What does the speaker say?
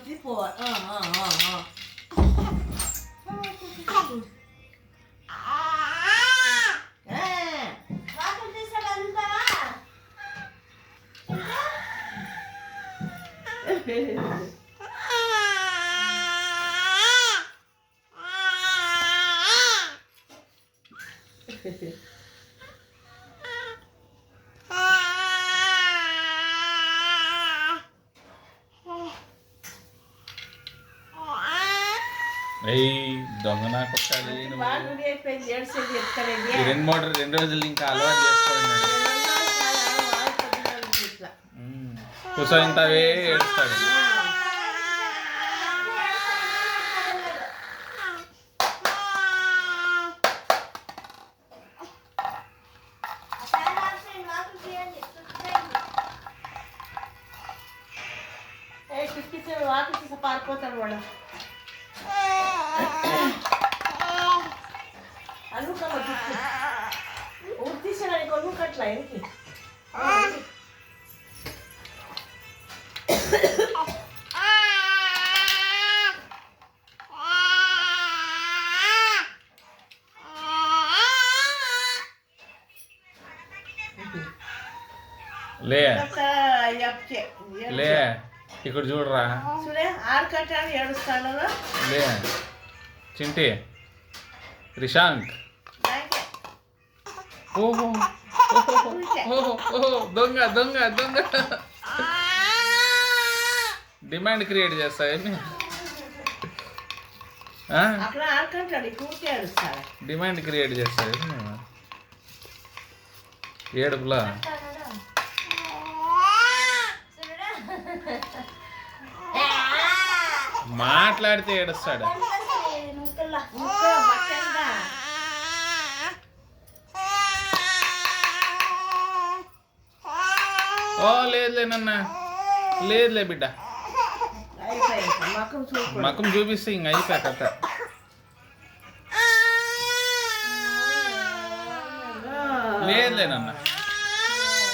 తీపో water తీసాడు అంతా దొంగ నాకు ఒకసారి రెండు 2 రోజులు ఇంకా అలవాటు చేసుకోండి. కుసంతవే ఏడుస్తాడు. వాటర్ పారిపోతాడు వాడు. అల్లుకమ్మ ఊరు తీసాడు కొనుక్కట్లా ఎందుకు లే లే ఇక్కడ చూడరా చూడే ఆడకట్టాడు ఏడుస్తాడు. లే చింటి రిషాంక్ ఓహో దొంగ దొంగ దొంగ డిమాండ్ క్రియేట్ చేస్తాయి. అక్కడ ఆడకంటాడు కూర్చో ఏడుస్తాడు. డిమాండ్ క్రియేట్ చేస్తాయి ఏడుపులా. మాట్లాడితే ఏడుస్తాడు. ఓ లేదులే నాన్న లేదులే బిడ్డ మకం చూపిస్తే ఇంక అయిపోయా కథ. లేదులే నాన్న